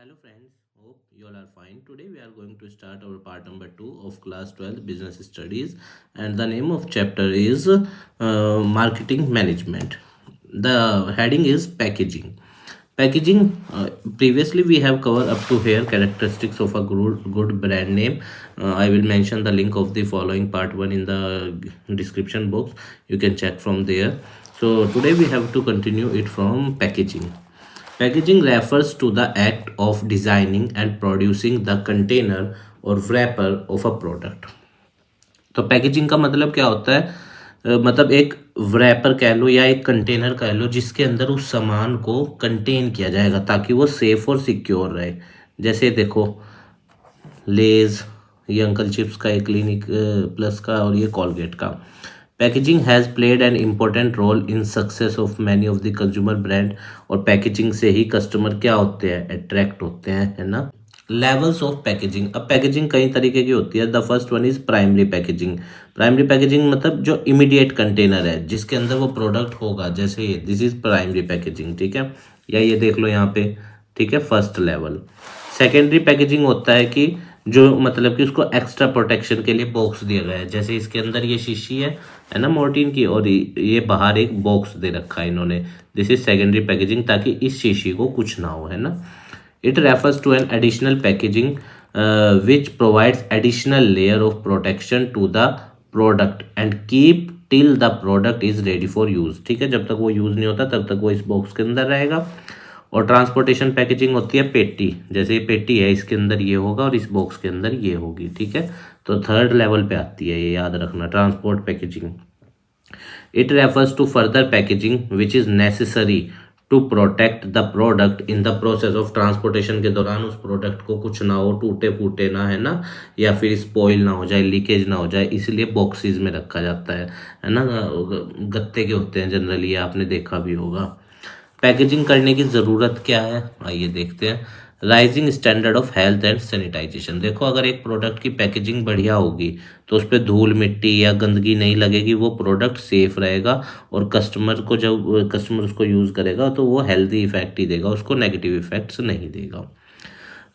Hello friends, hope you all are fine. Today we are going to start our part number 2 of class 12 business studies, and the name of chapter is marketing management. The heading is packaging. Packaging, previously we have covered up to here characteristics of a good brand name. I will mention the link of the following part 1 in the description box. You can check from there. So today we have to continue it from packaging. Packaging refers to the act of designing and producing the container or wrapper of a product. तो packaging का मतलब क्या होता है? मतलब एक wrapper कह लो या एक कंटेनर कह लो जिसके अंदर उस सामान को कंटेन किया जाएगा ताकि वो सेफ और सिक्योर रहे. जैसे देखो, लेज, ये अंकल चिप्स का, एक क्लिनिक प्लस का और ये कॉलगेट का. Packaging has played an important role in success of many of the consumer brand. और पैकेजिंग से ही कस्टमर क्या होते हैं? अट्रैक्ट होते हैं, है ना. Levels of packaging. अब पैकेजिंग कई तरीके की होती है. The first one is primary packaging. Primary packaging मतलब जो इमीडिएट कंटेनर है जिसके अंदर वो प्रोडक्ट होगा, जैसे ये दिस इज प्राइमरी पैकेजिंग, ठीक है. या ये देख लो यहाँ पे, ठीक है, फर्स्ट लेवल. सेकेंडरी पैकेजिंग होता है कि जो मतलब कि उसको एक्स्ट्रा प्रोटेक्शन के लिए बॉक्स दिया गया है. जैसे इसके अंदर ये शीशी है ना मोर्टीन की, और ये बाहर एक बॉक्स दे रखा है इन्होंने. दिस इज सेकेंडरी पैकेजिंग, ताकि इस शीशी को कुछ ना हो, है ना. It refers to an additional packaging which provides additional layer of protection to the product and keep till the product is ready for use. ठीक है, जब तक वो यूज़ नहीं होता तब तक वो इस बॉक्स के अंदर रहेगा. और ट्रांसपोर्टेशन पैकेजिंग होती है पेटी. जैसे ये पेटी है, इसके अंदर ये होगा और इस बॉक्स के अंदर ये होगी, ठीक है. तो थर्ड लेवल पे आती है, ये याद रखना, transport packaging. It refers to further packaging which is necessary to protect the product in the process of transportation. के दौरान उस प्रोडक्ट को कुछ ना हो, टूटे फूटे ना, है ना, या फिर स्पॉइल ना हो जाए, लीकेज ना हो जाए, इसलिए बॉक्सेस में रखा जाता है ना. गत्ते के होते हैं जनरली, आपने देखा भी होगा. पैकेजिंग करने की ज़रूरत क्या है, आइए देखते हैं. Rising standard of health and sanitization. देखो, अगर एक प्रोडक्ट की पैकेजिंग बढ़िया होगी तो उस पर धूल मिट्टी या गंदगी नहीं लगेगी, वो प्रोडक्ट सेफ रहेगा. और कस्टमर को, जब कस्टमर उसको यूज़ करेगा तो वो हेल्दी इफेक्ट ही देगा, उसको नेगेटिव इफेक्ट्स नहीं देगा.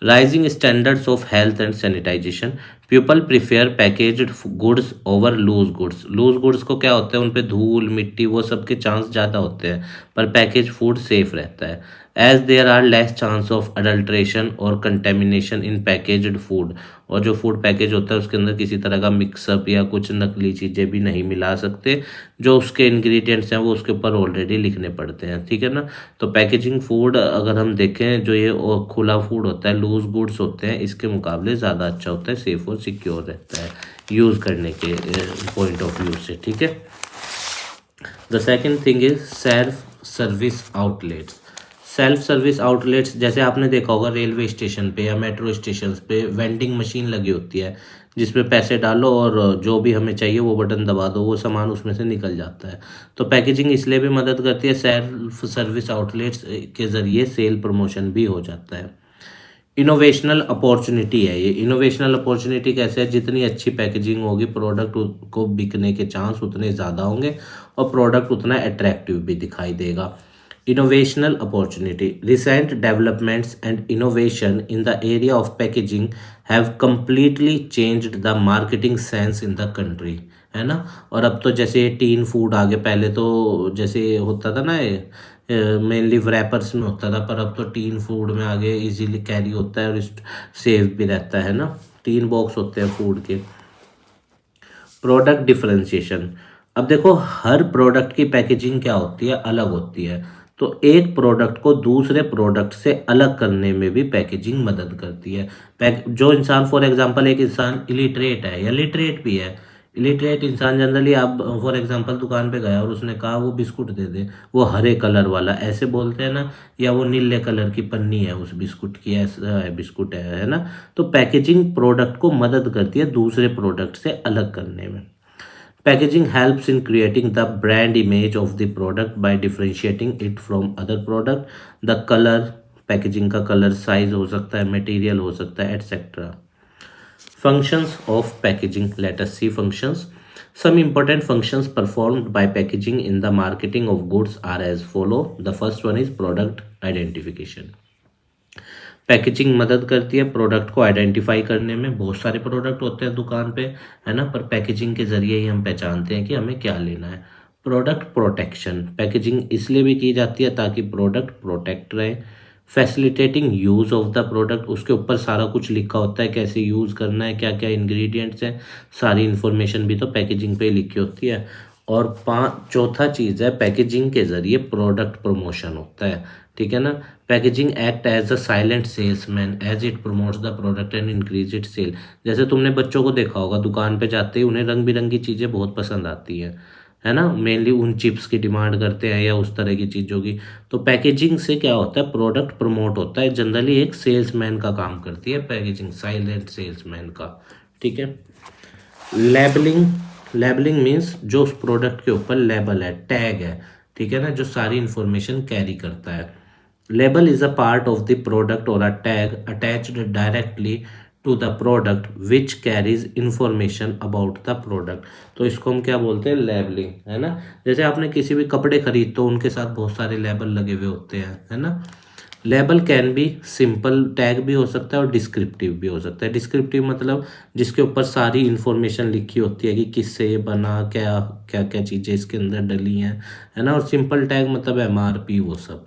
Rising standards of health and sanitation. People prefer packaged goods over loose goods. Loose goods को क्या होता है, उन पे धूल मिट्टी वो सब के चांस ज़्यादा होते हैं, पर पैकेज फूड सेफ रहता है. As there are less chance of adulteration और कंटेमिनेशन इन पैकेज्ड फूड. और जो फूड पैकेज होता है उसके अंदर किसी तरह का मिक्सअप या कुछ नकली चीज़ें भी नहीं मिला सकते. जो उसके इंग्रेडिएंट्स हैं वो उसके ऊपर ऑलरेडी लिखने पड़ते हैं, ठीक है ना. तो पैकेजिंग फूड अगर हम देखें, जो ये खुला फूड होता है, लूज गुड्स होते हैं, इसके मुकाबले ज़्यादा अच्छा होता है, सेफ और सिक्योर रहता है यूज़ करने के पॉइंट ऑफ व्यू से, ठीक है. The second thing is self service outlets. Self service outlets, जैसे आपने देखा होगा रेलवे स्टेशन पे या मेट्रो स्टेशन पे वेंडिंग मशीन लगी होती है जिसपे पैसे डालो और जो भी हमें चाहिए वो बटन दबा दो, वो सामान उसमें से निकल जाता है. तो पैकेजिंग इसलिए भी मदद करती है, सेल्फ सर्विस आउटलेट्स के ज़रिए सेल प्रमोशन भी हो जाता है. इनोवेशनल अपॉर्चुनिटी है ये. इनोवेशनल अपॉर्चुनिटी कैसे है? जितनी अच्छी पैकेजिंग होगी प्रोडक्ट को बिकने के चांस उतने ज़्यादा होंगे और प्रोडक्ट उतना अट्रैक्टिव भी दिखाई देगा. Innovational opportunity. Recent developments and innovation in the area of packaging have completely changed the marketing sense in the country, है ना. और अब तो जैसे टीन फूड आ गए, पहले तो जैसे होता था ना, मेनली रैपर्स में होता था, पर अब तो टीन फूड में आगे इजीली कैरी होता है और सेफ भी रहता है ना. टीन बॉक्स होते हैं फूड के. Product differentiation. अब देखो, हर प्रोडक्ट की पैकेजिंग क्या होती है, अलग होती है. तो एक प्रोडक्ट को दूसरे प्रोडक्ट से अलग करने में भी पैकेजिंग मदद करती है. जो इंसान, फॉर एग्जांपल एक इंसान इलिटरेट है या लिटरेट भी है, इलिटरेट इंसान जनरली, आप फॉर एग्जांपल दुकान पे गया और उसने कहा वो बिस्कुट दे दे, वो हरे कलर वाला, ऐसे बोलते हैं ना, या वो नीले कलर की पन्नी है उस बिस्कुट की, ऐसा है बिस्कुट है ना. तो पैकेजिंग प्रोडक्ट को मदद करती है दूसरे प्रोडक्ट से अलग करने में. Packaging helps in creating the brand image of the product by differentiating it from other product. The color, packaging का कलर, साइज हो सकता है, मटेरियल हो सकता है, etcetera. Functions of packaging. Let us see functions. Some important functions performed by packaging in the marketing of goods are as follow. The first one is product identification. Packaging मदद करती है product को identify करने में। बहुत सारे product होते हैं दुकान पे, है ना, पर पैकेजिंग के ज़रिए ही हम पहचानते हैं कि हमें क्या लेना है। प्रोडक्ट प्रोटेक्शन, पैकेजिंग इसलिए भी की जाती है ताकि प्रोडक्ट प्रोटेक्ट रहे। Facilitating use of the product, उसके ऊपर सारा कुछ लिखा होता है, कैसे यूज़ करना है, क्या क्या इंग्रेडिएंट्स हैं, सारी इन्फॉर्मेशन भी तो पैकेजिंग पे ही लिखी होती है। और चौथा चीज़ है पैकेजिंग के ज़रिए प्रोडक्ट प्रमोशन होता है, ठीक है ना। Packaging act as a silent salesman as it promotes the product and increase it sale. जैसे तुमने बच्चों को देखा होगा दुकान पे जाते ही उन्हें रंग बिरंगी चीज़ें बहुत पसंद आती है ना, मेनली उन चिप्स की डिमांड करते हैं या उस तरह की चीज़ों की। तो पैकेजिंग से क्या होता है, प्रोडक्ट प्रमोट होता है, जनरली एक सेल्समैन का काम करती है पैकेजिंग, साइलेंट सेल्समैन का, ठीक है। लेबलिंग, लेबलिंग मीन्स जो उस प्रोडक्ट के ऊपर लेबल है, टैग है, ठीक है ना, जो सारी इंफॉर्मेशन कैरी करता है। Label is a part of the product और a tag attached directly to the product which carries information about the product. तो इसको हम क्या बोलते हैं, लेबलिंग, है ना। जैसे आपने किसी भी कपड़े खरीद तो उनके साथ बहुत सारे लेबल लगे हुए होते हैं, है ना। Label can be simple tag भी हो सकता है और डिस्क्रिप्टिव भी हो सकता है। डिस्क्रिप्टिव मतलब जिसके ऊपर सारी इन्फॉर्मेशन लिखी होती है कि किससे ये बना, क्या क्या क्या चीज़ें इसके अंदर डली हैं, है ना। और सिंपल टैग मतलब MRP, वो सब।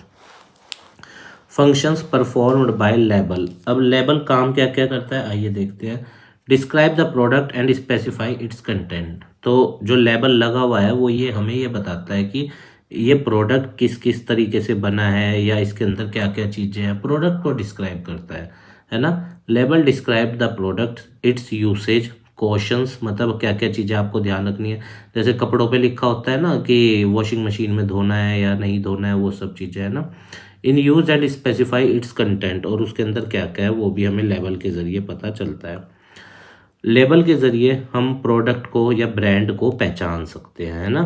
फंक्शंस परफॉर्म्ड बाय लेबल, अब लेबल काम क्या क्या करता है आइए देखते हैं। Describe the product and specify it's content, तो जो लेबल लगा हुआ है वो ये हमें ये बताता है कि ये प्रोडक्ट किस किस तरीके से बना है या इसके अंदर क्या क्या चीज़ें हैं, प्रोडक्ट को डिस्क्राइब करता है ना। Label describe the product, it's usage, cautions मतलब क्या क्या चीज़ें आपको ध्यान रखनी है। जैसे कपड़ों पे लिखा होता है ना कि वॉशिंग मशीन में धोना है या नहीं धोना है, वो सब चीज़ें, है ना। In use and specify it's content, और उसके अंदर क्या क्या है वो भी हमें लेबल के ज़रिए पता चलता है। लेबल के ज़रिए हम प्रोडक्ट को या ब्रांड को पहचान सकते हैं, है ना।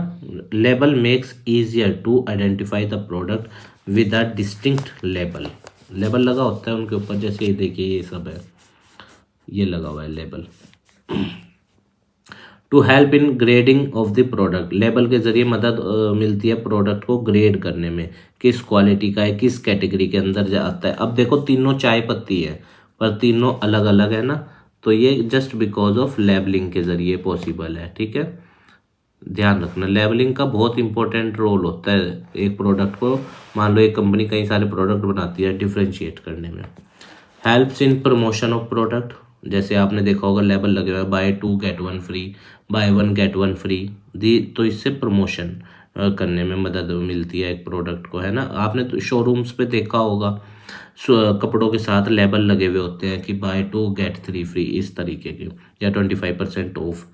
Label makes easier to identify the product with a distinct label. Label लगा होता है उनके ऊपर, जैसे ये देखिए ये सब है, ये लगा हुआ है label. To help in grading of the product, label के ज़रिए मदद मिलती है प्रोडक्ट को ग्रेड करने में, किस क्वालिटी का है, किस कैटेगरी के अंदर आता है। अब देखो तीनों चाय पत्ती है पर तीनों अलग अलग है ना, तो ये जस्ट बिकॉज ऑफ लेबलिंग के ज़रिए पॉसिबल है, ठीक है। ध्यान रखना लेबलिंग का बहुत इंपॉर्टेंट रोल होता है एक प्रोडक्ट को, मान लो एक कंपनी कई सारे प्रोडक्ट बनाती है, डिफ्रेंशिएट करने में। Helps in promotion of product, जैसे आपने देखा होगा लेबल लगे हुए buy 2 get 1 free, buy 1 get 1 free दी, तो इससे प्रमोशन करने में मदद मिलती है एक प्रोडक्ट को, है ना। आपने तो शोरूम्स पे देखा होगा कपड़ों के साथ लेबल लगे हुए होते हैं कि बाय 2 गेट 3 फ्री, इस तरीके के, या 25% off.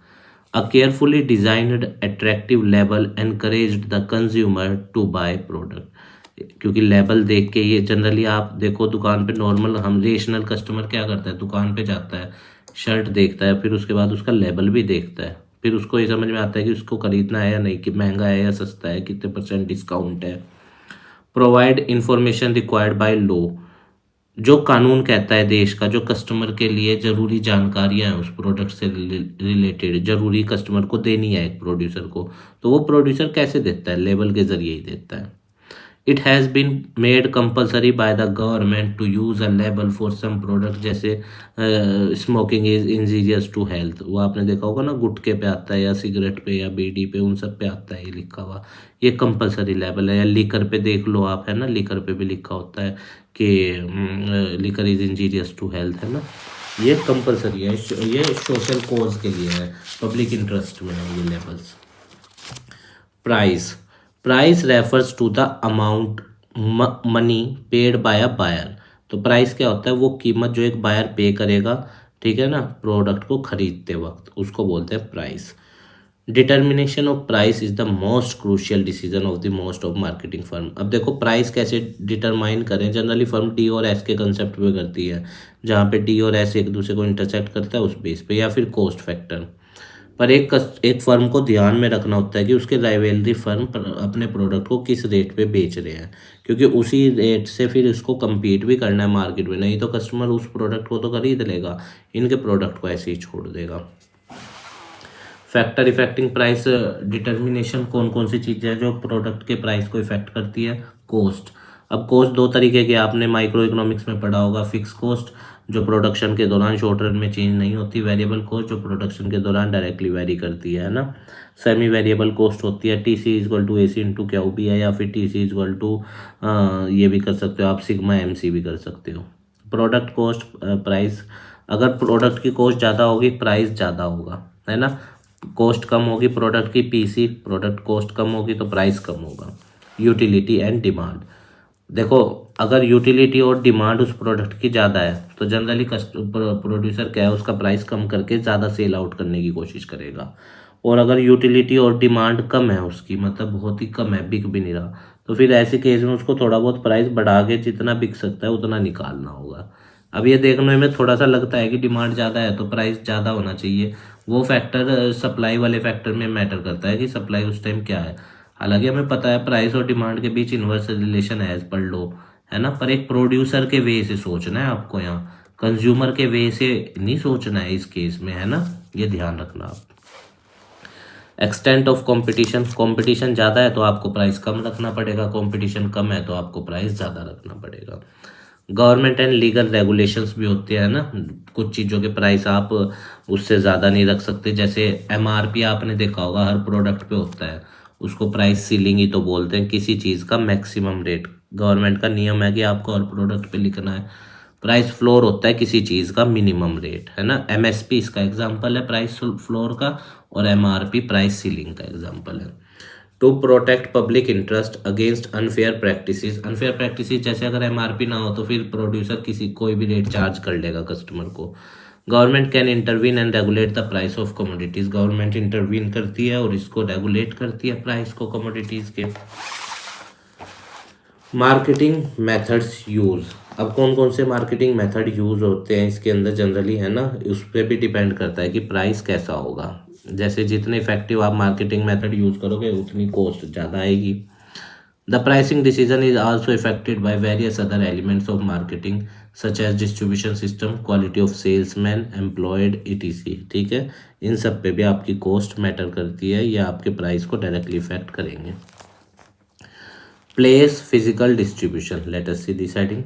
A carefully designed attractive label encouraged the consumer to buy product, क्योंकि लेबल देख के ये जनरली आप देखो दुकान पे नॉर्मल हम रेशनल कस्टमर क्या करता है, दुकान पे जाता है, शर्ट देखता है, फिर उसके बाद उसका लेबल भी देखता है, फिर उसको ये समझ में आता है कि उसको खरीदना है या नहीं, कि महंगा है या सस्ता है, कितने % डिस्काउंट है। Provide information required by law, जो कानून कहता है देश का, जो कस्टमर के लिए जरूरी जानकारियां हैं उस प्रोडक्ट से रिलेटेड, जरूरी कस्टमर को देनी है एक प्रोड्यूसर को, तो वो प्रोड्यूसर कैसे देता है, लेबल के जरिए ही देता है। It has been made compulsory by the government to use a label for some product, जैसे smoking is injurious to health, वो आपने देखा होगा ना, गुटखे पे आता है या सिगरेट पे या बीड़ी पे, उन सब पे आता है ये लिखा हुआ, ये कंपलसरी लेबल है। या लिकर पे देख लो आप, है ना, लिकर पे भी लिखा होता है कि liquor is injurious to health, है ना। ये कंपलसरी है, ये सोशल कोज के लिए है, पब्लिक इंटरेस्ट में है ये labels. Price, price refers to the amount money paid by a buyer, तो प्राइस क्या होता है, वो कीमत जो एक बायर पे करेगा, ठीक है ना, प्रोडक्ट को खरीदते वक्त, उसको बोलते हैं price. Determination of price is the most crucial decision of the most of marketing firm. अब देखो प्राइस कैसे डिटरमाइन करें, जनरली फर्म डी और एस के कंसेप्ट पे करती है, जहाँ पे डी और एस एक दूसरे को इंटरसेक्ट करता है उस बेस पे, या फिर कॉस्ट फैक्टर। पर एक फर्म को ध्यान में रखना होता है कि उसके राइवलरी फर्म अपने प्रोडक्ट को किस रेट पे बेच रहे हैं, क्योंकि उसी रेट से फिर उसको compete भी करना है मार्केट में, नहीं तो कस्टमर उस प्रोडक्ट को तो खरीद लेगा, इनके प्रोडक्ट को ऐसे ही छोड़ देगा। फैक्टर इफेक्टिंग प्राइस डिटर्मिनेशन, कौन कौन सी चीज़ें हैं जो प्रोडक्ट के प्राइस को इफेक्ट करती है, कॉस्ट। अब कॉस्ट दो तरीके के आपने माइक्रो इकोनॉमिक्स में पढ़ा होगा। फिक्स कॉस्ट जो प्रोडक्शन के दौरान शॉर्ट रन में चेंज नहीं होती, वेरिएबल कॉस्ट जो प्रोडक्शन के दौरान डायरेक्टली वेरी करती है ना। सेमी वेरिएबल कॉस्ट होती है T C equal to A C into क्या भी है, या फिर टी सी इजक्वल टू ये भी कर सकते हो आप, सिग्मा एम सी भी कर सकते हो। प्रोडक्ट कॉस्ट प्राइस, अगर प्रोडक्ट की कॉस्ट ज़्यादा होगी प्राइस ज़्यादा होगा, है ना। कॉस्ट कम होगी प्रोडक्ट की, पीसी प्रोडक्ट कॉस्ट कम होगी तो प्राइस कम होगा। यूटिलिटी एंड डिमांड, देखो अगर यूटिलिटी और डिमांड उस प्रोडक्ट की ज़्यादा है तो जनरली प्रोड्यूसर क्या है, उसका प्राइस कम करके ज़्यादा सेल आउट करने की कोशिश करेगा। और अगर यूटिलिटी और डिमांड कम है उसकी, मतलब बहुत ही कम है, बिक भी नहीं रहा, तो फिर ऐसे केस में उसको थोड़ा बहुत प्राइस बढ़ा के जितना बिक सकता है उतना निकालना होगा। अब ये देखने में थोड़ा सा लगता है कि डिमांड ज़्यादा है तो प्राइस ज़्यादा होना चाहिए, वो फैक्टर सप्लाई वाले फैक्टर में मैटर करता है कि सप्लाई उस टाइम क्या है। हालांकि हमें पता है प्राइस और डिमांड के बीच इन्वर्स रिलेशन है एज पर लो, है ना। पर एक प्रोड्यूसर के वे से सोचना है आपको, यहाँ कंज्यूमर के वे से नहीं सोचना है इस केस में, है ना। ये ध्यान रखना आप। एक्सटेंट ऑफ कंपटीशन, कंपटीशन ज़्यादा है तो आपको प्राइस कम रखना पड़ेगा, कंपटीशन कम है तो आपको प्राइस ज़्यादा रखना पड़ेगा। गवर्नमेंट एंड लीगल रेगुलेशंस भी होते हैं ना, कुछ चीज़ों के प्राइस आप उससे ज़्यादा नहीं रख सकते। जैसे एमआरपी आपने देखा होगा हर प्रोडक्ट पे होता है, उसको प्राइस सीलिंग ही तो बोलते हैं, किसी चीज़ का मैक्सिमम रेट। गवर्नमेंट का नियम है कि आपको हर प्रोडक्ट पे लिखना है। प्राइस फ्लोर होता है किसी चीज़ का मिनिमम रेट, है ना। एमएसपी इसका एग्जांपल है प्राइस फ्लोर का, और एमआरपी प्राइस सीलिंग का एग्जांपल है। To protect public interest against unfair practices, unfair practices जैसे अगर एमआरपी ना हो तो फिर प्रोड्यूसर किसी कोई भी रेट चार्ज कर लेगा कस्टमर को। Government can intervene and regulate the price of commodities, government intervene करती है और इसको रेगुलेट करती है प्राइस को कमोडिटीज के। मार्केटिंग मेथड्स यूज, अब कौन कौन से मार्केटिंग मेथड यूज होते हैं इसके अंदर जनरली, है ना, उस पर भी डिपेंड करता है कि प्राइस कैसा होगा। जैसे जितने इफेक्टिव आप मार्केटिंग मेथड यूज करोगे उतनी कॉस्ट ज़्यादा आएगी। The pricing decision is also affected by various other elements of marketing such as distribution system, quality of salesman employed ETC. ठीक है, इन सब पे भी आपकी कॉस्ट मैटर करती है, या आपके प्राइस को डायरेक्टली इफेक्ट करेंगे। Place physical distribution, let us see deciding.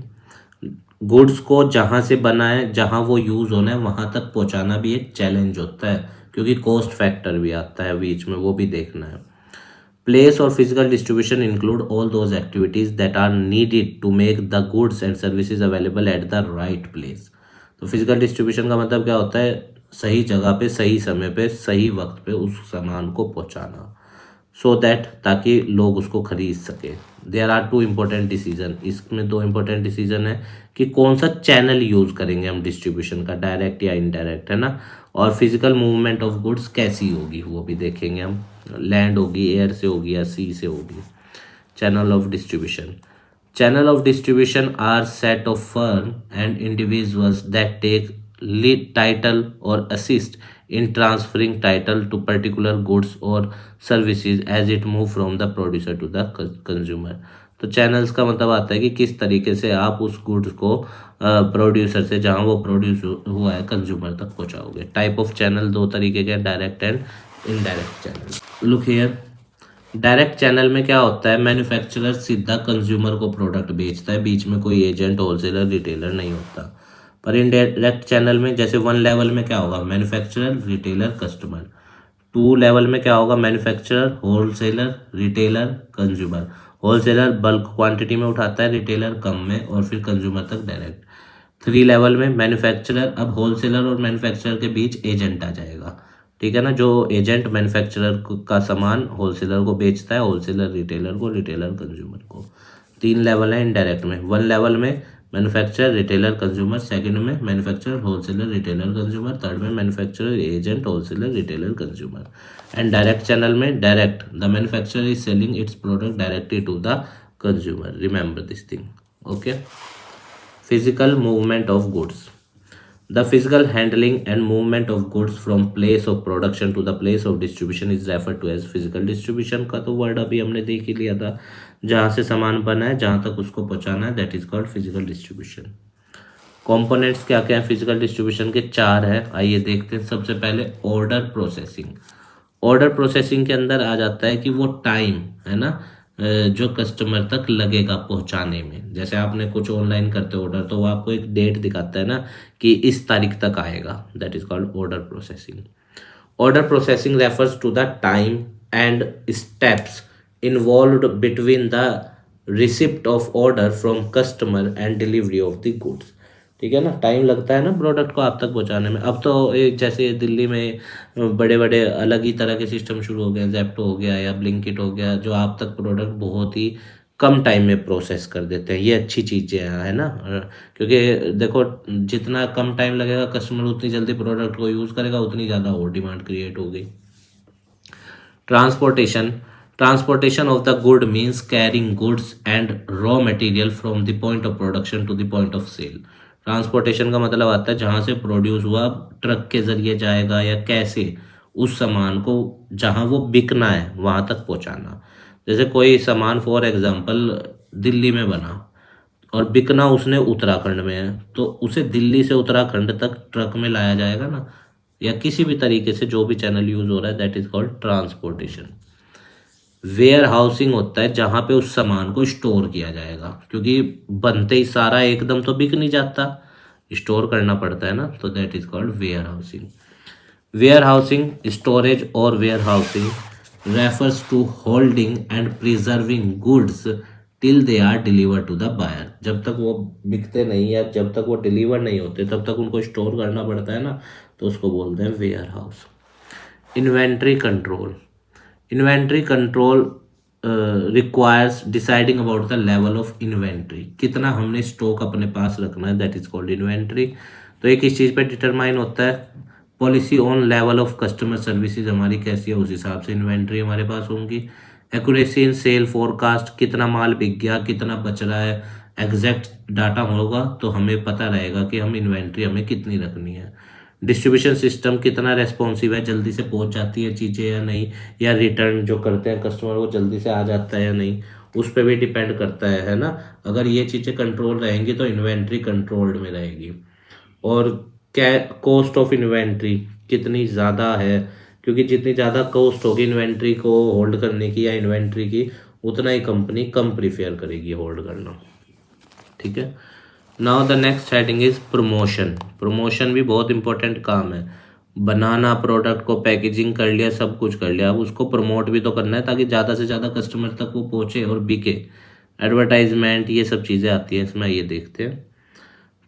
Goods को जहाँ से बना है, जहाँ वो यूज़ होना है वहाँ तक पहुँचाना भी एक चैलेंज होता है, क्योंकि कॉस्ट फैक्टर भी आता है बीच में, वो भी देखना है। प्लेस और physical distribution include all those activities that are needed to make the goods and services available at the right place. तो फिजिकल डिस्ट्रीब्यूशन का मतलब क्या होता है, सही जगह पे सही समय पे सही वक्त पे उस सामान को पहुंचाना, सो दैट ताकि लोग उसको खरीद सके। There are two important decision, इसमें दो इम्पोर्टेंट डिसीजन है कि कौन सा चैनल यूज़ करेंगे हम डिस्ट्रीब्यूशन का, डायरेक्ट या इनडायरेक्ट, है ना। और फिजिकल मूवमेंट ऑफ गुड्स कैसी होगी वो भी देखेंगे हम, लैंड होगी, एयर से होगी या सी से होगी। Channel of distribution, channel of distribution are set of firm and individuals that take lead title और assist in transferring title to particular goods or services as it move from the producer to the consumer। तो channels का मतलब आता है कि किस तरीके से आप उस गुड्स को प्रोड्यूसर से जहाँ वो प्रोड्यूस हुआ है कंज्यूमर तक पहुँचाओगे। टाइप ऑफ चैनल दो तरीके के, direct and indirect channel. Look here, direct channel में क्या होता है, मैन्युफैक्चरर सीधा कंज्यूमर को प्रोडक्ट बेचता है, बीच में कोई एजेंट होलसेलर रिटेलर नहीं होता। पर इनडायरेक्ट चैनल में जैसे वन लेवल में क्या होगा, manufacturer retailer customer. Two level में क्या होगा, manufacturer wholesaler retailer consumer. Wholesaler bulk quantity में उठाता है, रिटेलर कम में, और फिर कंज्यूमर तक डायरेक्ट। थ्री लेवल में मैन्युफैक्चरर, अब होलसेलर और मैन्युफैक्चरर के बीच एजेंट आ जाएगा, ठीक है ना। जो एजेंट मैन्युफैक्चरर का सामान होलसेलर को बेचता है, होलसेलर रिटेलर को, रिटेलर कंज्यूमर को। तीन लेवल है इनडायरेक्ट में, वन लेवल में मैन्युफैक्चरर रिटेलर कंज्यूमर, सेकंड में manufacturer wholesaler retailer consumer, third में manufacturer agent wholesaler retailer consumer. And direct channel में direct, the manufacturer is selling its product directly to the consumer, remember this thing, okay. Physical movement of goods, the physical handling and movement of goods from place of production to the place of distribution is referred to as physical distribution। का तो word अभी हमने देख ही लिया था, जहाँ से सामान बना है जहाँ तक उसको पहुँचाना है, that is called physical distribution. Components क्या क्या हैं फिजिकल डिस्ट्रीब्यूशन के, चार है, आइए देखते हैं। सबसे पहले ऑर्डर प्रोसेसिंग। ऑर्डर प्रोसेसिंग के अंदर आ जाता है कि वो टाइम, है ना, जो कस्टमर तक लगेगा पहुंचाने में। जैसे आपने कुछ ऑनलाइन करते हो ऑर्डर, तो वो आपको एक डेट दिखाता है ना कि इस तारीख तक आएगा, that is called order processing. Order processing refers to the time and steps involved between the receipt of order from customer and delivery of the goods। ठीक है ना, टाइम लगता है ना प्रोडक्ट को आप तक पहुंचाने में। अब तो जैसे दिल्ली में बड़े बड़े अलग ही तरह के सिस्टम शुरू हो गए, जेप्टो हो गया या ब्लिंकिट हो गया, जो आप तक प्रोडक्ट बहुत ही कम टाइम में प्रोसेस कर देते हैं। ये अच्छी चीज़ें है ना, क्योंकि देखो जितना कम टाइम लगेगा कस्टमर उतनी जल्दी प्रोडक्ट को यूज़ करेगा, उतनी ज़्यादा और डिमांड क्रिएट होगी। Transportation, transportation of the good means carrying goods and raw material from the point of production to the point of sale. Transportation का मतलब आता है जहाँ से प्रोड्यूस हुआ ट्रक के जरिए जाएगा या कैसे उस सामान को जहाँ वो बिकना है वहाँ तक पहुँचाना। जैसे कोई सामान फॉर एग्जांपल दिल्ली में बना और बिकना उसने उत्तराखंड में है, तो उसे दिल्ली से उत्तराखंड तक ट्रक में लाया जाएगा ना, या किसी भी तरीके से जो भी चैनल यूज हो रहा है, that is called transportation. Warehousing होता है जहाँ पे उस सामान को स्टोर किया जाएगा, क्योंकि बनते ही सारा एकदम तो बिक नहीं जाता, स्टोर करना पड़ता है ना, तो that is called warehousing. Warehousing, storage और warehousing refers to holding and preserving goods till they are delivered to the buyer। जब तक वो बिकते नहीं या जब तक वो डिलीवर नहीं होते तब तक उनको स्टोर करना पड़ता है ना, तो उसको बोलते हैं warehouse. Inventory control, inventory control requires deciding about the level of inventory. कितना हमने स्टॉक अपने पास रखना है, दैट इज कॉल्ड इन्वेंट्री। तो ये किस चीज़ पे डिटरमाइन होता है, policy on level of customer services हमारी कैसी है, उस हिसाब से इन्वेंट्री हमारे पास होंगी। एक्यूरेसी इन सेल फोरकास्ट, कितना माल बिक गया कितना बच रहा है, एग्जैक्ट डाटा होगा तो हमें पता रहेगा कि हम इन्वेंट्री हमें कितनी रखनी है। डिस्ट्रीब्यूशन सिस्टम, कितना रेस्पॉन्सिव है, जल्दी से पहुंच जाती है चीज़ें या नहीं, या रिटर्न जो करते हैं कस्टमर वो जल्दी से आ जाता है या नहीं, उस पर भी डिपेंड करता है ना। अगर ये चीज़ें कंट्रोल रहेंगी तो इन्वेंट्री कंट्रोल्ड में रहेगी। और क्या कॉस्ट ऑफ इन्वेंट्री कितनी ज़्यादा है, क्योंकि जितनी ज़्यादा कॉस्ट होगी इन्वेंट्री को होल्ड करने की या इन्वेंट्री की, उतना ही कंपनी कम प्रीफेयर करेगी होल्ड करना। ठीक है। Now the next heading is promotion. Promotion भी बहुत इंपॉर्टेंट काम है। बनाना प्रोडक्ट को, पैकेजिंग कर लिया, सब कुछ कर लिया, अब उसको प्रमोट भी तो करना है ताकि ज़्यादा से ज़्यादा कस्टमर तक वो पहुँचे और बिके। एडवर्टाइजमेंट, ये सब चीज़ें आती हैं इसमें, ये देखते हैं।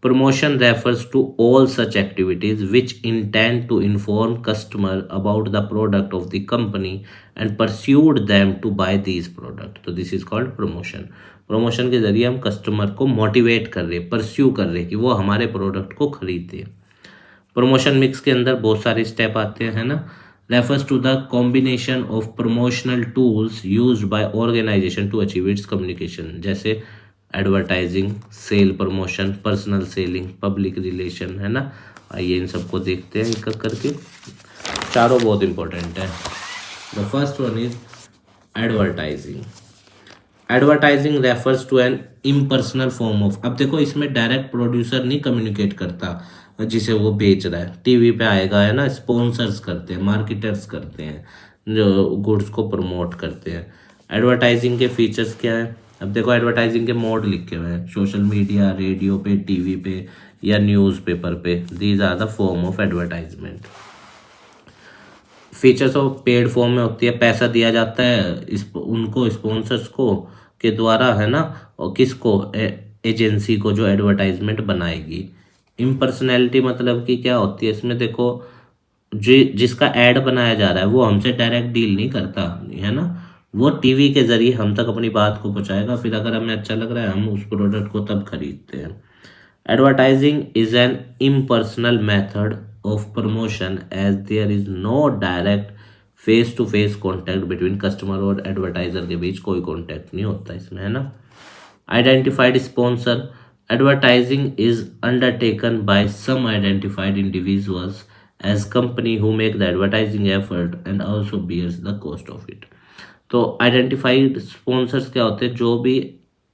Promotion refers to all such activities which intend to inform customer about the product of the company and persuade them to buy these product। तो this is called promotion। Promotion के जरिए हम कस्टमर को मोटिवेट कर रहे, pursue कर रहे कि वो हमारे प्रोडक्ट को खरीदे। प्रमोशन मिक्स के अंदर बहुत सारे स्टेप आते हैं ना। Refers to the combination of promotional tools used by organisation to achieve its communication. जैसे advertising, sale promotion, personal selling, public relation, है ना। आइए इन सबको देखते हैं एक एक करके, चारों बहुत इंपॉर्टेंट है। The first one is advertising. Advertising refers to an impersonal form of, अब देखो इसमें डायरेक्ट प्रोड्यूसर नहीं कम्युनिकेट करता जिसे वो बेच रहा है, टीवी पे आएगा, है ना, स्पॉन्सर्स करते हैं, मार्केटर्स करते हैं जो गुड्स को प्रमोट करते हैं। एडवर्टाइजिंग के फीचर्स क्या है, अब देखो एडवर्टाइजिंग के मोड लिखे हुए हैं, सोशल मीडिया, रेडियो पे, टीवी पे या न्यूज़पेपर पे, these are the form of advertisement. Features of paid form में होती है, पैसा दिया जाता है उनको स्पॉन्सर्स को के द्वारा, है ना, और किसको, एजेंसी को जो एडवर्टाइजमेंट बनाएगी। इम्पर्सनैलिटी मतलब कि क्या होती है इसमें, देखो जिसका एड बनाया जा रहा है वो हमसे डायरेक्ट डील नहीं करता, है ना, वो टीवी के जरिए हम तक अपनी बात को पहुंचाएगा, फिर अगर हमें अच्छा लग रहा है हम उस प्रोडक्ट को तब खरीदते हैं। Advertising is an impersonal method of promotion as there is no direct face to face contact between customer और एडवर्टाइजर के बीच कोई कॉन्टैक्ट नहीं होता इसमें, है ना। Identified sponsor, advertising is undertaken by some identified individuals as company who make the advertising effort and also bears the cost of it। तो आइडेंटिफाइड स्पॉन्सर्स क्या होते हैं, जो भी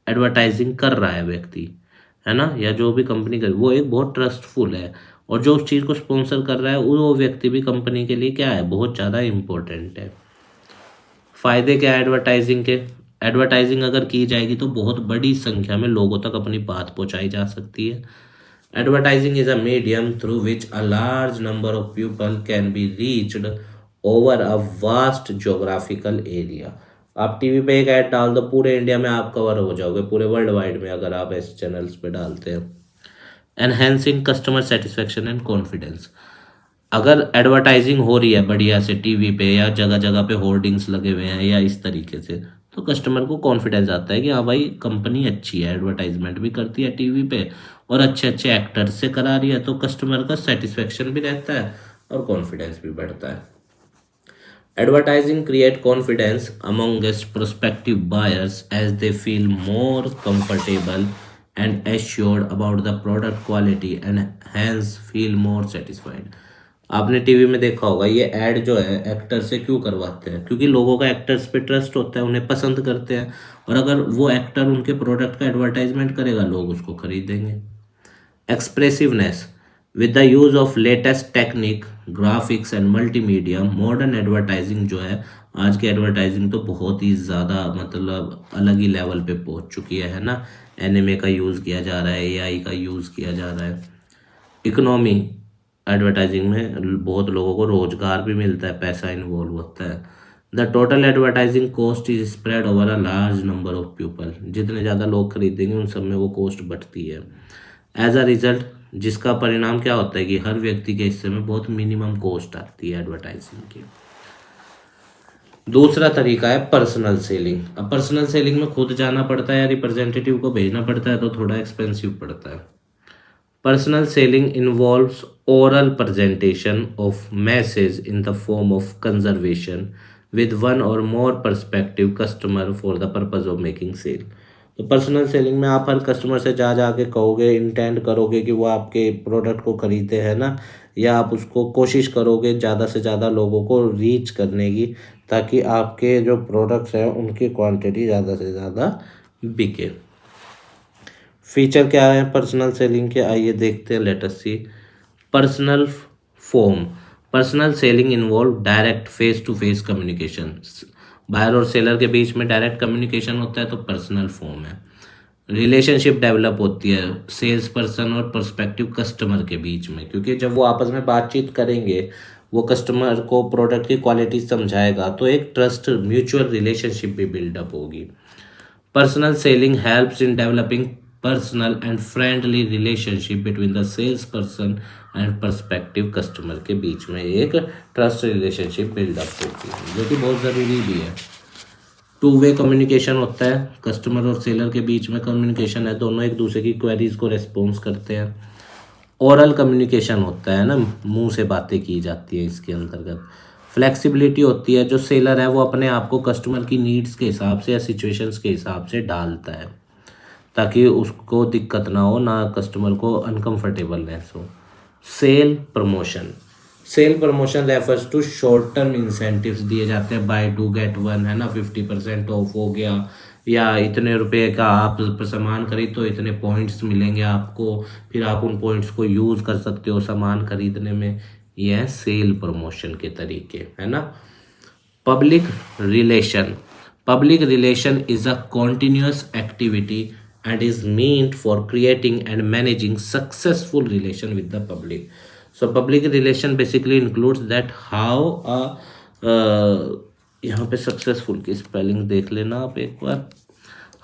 एडवर्टाइजिंग कर रहा है व्यक्ति, है ना, या जो भी कंपनी कर, वो एक बहुत ट्रस्टफुल है, और जो उस चीज़ को स्पॉन्सर कर रहा है वो व्यक्ति भी कंपनी के लिए क्या है, बहुत ज़्यादा इम्पोर्टेंट है। फ़ायदे क्या है एडवर्टाइजिंग के, एडवर्टाइजिंग अगर की जाएगी तो बहुत बड़ी संख्या में लोगों तक अपनी बात पहुंचाई जा सकती है। Advertising is a medium through which a large number of people can be reached over a vast geographical area. आप टीवी पे एक ऐड डाल दो, पूरे इंडिया में आप कवर हो जाओगे, पूरे वर्ल्ड वाइड में, अगर आप ऐसे चैनल्स पे डालते हैं। Enhancing customer satisfaction and confidence. अगर एडवर्टाइजिंग हो रही है बढ़िया से टीवी पे या जगह जगह पे होर्डिंग्स लगे हुए हैं या इस तरीके से, तो कस्टमर को कॉन्फिडेंस आता है कि हाँ भाई कंपनी अच्छी है, एडवर्टाइजमेंट भी करती है टीवी पे और अच्छे अच्छे एक्टर्स से करा रही है, तो कस्टमर का सेटिस्फेक्शन भी रहता है और कॉन्फिडेंस भी बढ़ता है। Advertising create confidence amongst prospective buyers as they feel more comfortable and assured about the product quality and hence feel more satisfied. आपने टीवी में देखा होगा ये ऐड जो है एक्टर से क्यों करवाते हैं, क्योंकि लोगों का एक्टर्स पे ट्रस्ट होता है, उन्हें पसंद करते हैं, और अगर वो एक्टर उनके प्रोडक्ट का एडवर्टाइजमेंट करेगा लोग उसको खरीदेंगे। Expressiveness with the use of latest technique graphics and multimedia. Modern advertising जो है, आज की एडवर्टाइजिंग तो बहुत ही ज़्यादा मतलब अलग ही लेवल पे पहुंच चुकी है ना। एनिमे का यूज़ किया जा रहा है, एआई का यूज़ किया जा रहा है। इकोनॉमी एडवर्टाइजिंग में बहुत लोगों को रोजगार भी मिलता है, पैसा इन्वॉल्व होता है। The total advertising cost is spread over a large number of people. जितने ज़्यादा लोग खरीदेंगे उन सब में वो कॉस्ट बढ़ती है। एज अ रिजल्ट, जिसका परिणाम क्या होता है कि हर व्यक्ति के हिस्से में बहुत मिनिमम कॉस्ट आती है एडवर्टाइजिंग की। दूसरा तरीका है पर्सनल सेलिंग। अब पर्सनल सेलिंग में खुद जाना पड़ता है या रिप्रेजेंटेटिव को भेजना पड़ता है, तो थोड़ा एक्सपेंसिव पड़ता है। Personal selling involves oral presentation of message in the form of conversation with one or more prospective customer for the purpose of making sale. तो पर्सनल सेलिंग में आप हर कस्टमर से जा जा के कहोगे, इंटेंड करोगे कि वो आपके प्रोडक्ट को खरीदे, है ना, या आप उसको कोशिश करोगे ज़्यादा से ज़्यादा लोगों को रीच करने की, ताकि आपके जो प्रोडक्ट्स हैं उनकी क्वांटिटी ज़्यादा से ज़्यादा बिके। फीचर क्या है पर्सनल सेलिंग के, आइए देखते हैं, let us see. Personal form. Personal selling involve direct face to face communication. Buyer और सेलर के बीच में डायरेक्ट कम्युनिकेशन होता है, तो पर्सनल फॉर्म है। रिलेशनशिप डेवलप होती है सेल्स पर्सन और पर्सपेक्टिव कस्टमर के बीच में, क्योंकि जब वो आपस में बातचीत करेंगे, वो कस्टमर को प्रोडक्ट की क्वालिटी समझाएगा, तो एक ट्रस्ट म्यूचुअल रिलेशनशिप भी बिल्डअप होगी। Personal selling helps in developing personal and friendly relationship between the sales person and perspective customer के बीच में एक ट्रस्ट रिलेशनशिप बिल्डअप होती है, जो कि बहुत ज़रूरी भी है। टू वे कम्युनिकेशन होता है, कस्टमर और सेलर के बीच में कम्युनिकेशन है, दोनों एक दूसरे की क्वेरीज को रेस्पॉन्स करते हैं। ओरल कम्युनिकेशन होता है ना, मुंह से बातें की जाती है इसके अंतर्गत। फ्लेक्सिबिलिटी होती है, जो सेलर है वो अपने आप को कस्टमर की नीड्स के हिसाब से या सिचुएशंस के हिसाब से ढालता है, ताकि उसको दिक्कत ना हो, ना कस्टमर को अनकंफर्टेबलनेस हो। Sale promotion. Sale promotion refers to short term incentives दिए जाते हैं, बाय टू गेट वन, है ना, 50% ऑफ हो गया, या इतने रुपए का आप सामान खरीद तो इतने पॉइंट्स मिलेंगे आपको, फिर आप उन पॉइंट्स को यूज़ कर सकते हो सामान खरीदने में। यह है सेल प्रमोशन के तरीके, है ना। Public relation. Public relation is a continuous activity and is meant for creating and managing successful relation with the public. So public relation basically includes that how a यहाँ पे सक्सेसफुल की spelling देख लेना आप एक बार।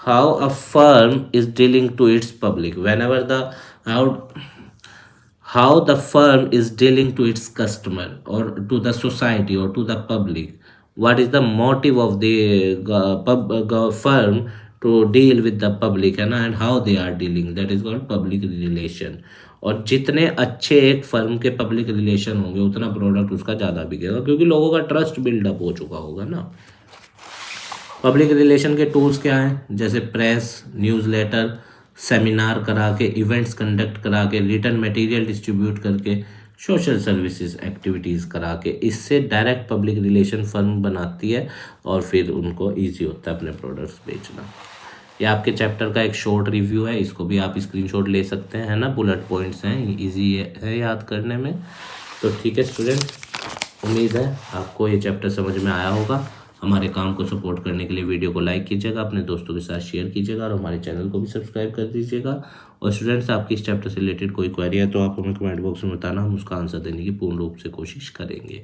How a firm is dealing to its public whenever the how the firm is dealing to its customer or to the society or to the public, what is the motive of the firm to deal with the public, है ना, and how they are dealing, that is called public relation. और जितने अच्छे एक firm के public relation होंगे उतना product उसका ज़्यादा बिकेगा, क्योंकि लोगों का ट्रस्ट बिल्डअप हो चुका होगा ना। पब्लिक रिलेशन के टूल्स क्या हैं, जैसे प्रेस, न्यूज़लेटर, सेमिनार करा के, इवेंट्स कंडक्ट करा के, रिटर्न मटेरियल डिस्ट्रीब्यूट करके, सोशल सर्विसेज एक्टिविटीज़ करा के, इससे डायरेक्ट पब्लिक रिलेशन फर्म बनाती है और फिर उनको इजी होता है अपने प्रोडक्ट्स बेचना। ये आपके चैप्टर का एक शॉर्ट रिव्यू है, इसको भी आप स्क्रीनशॉट ले सकते हैं, है ना, बुलेट पॉइंट्स हैं, इजी है याद करने में। तो ठीक है स्टूडेंट्स, उम्मीद है आपको ये चैप्टर समझ में आया होगा। हमारे काम को सपोर्ट करने के लिए वीडियो को लाइक कीजिएगा, अपने दोस्तों के साथ शेयर कीजिएगा और हमारे चैनल को भी सब्सक्राइब कर दीजिएगा। और स्टूडेंट्स, आपकी इस चैप्टर से रिलेटेड कोई क्वेरी है तो आप हमें कमेंट बॉक्स में बताना, हम उसका आंसर देने की पूर्ण रूप से कोशिश करेंगे।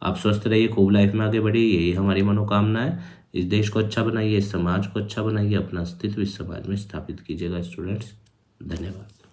आप स्वस्थ रहिए, खूब लाइफ में आगे बढ़िए, यही हमारी मनोकामना है। इस देश को अच्छा बनाइए, इस समाज को अच्छा बनाइए, अपना अस्तित्व इस समाज में स्थापित कीजिएगा। स्टूडेंट्स, धन्यवाद।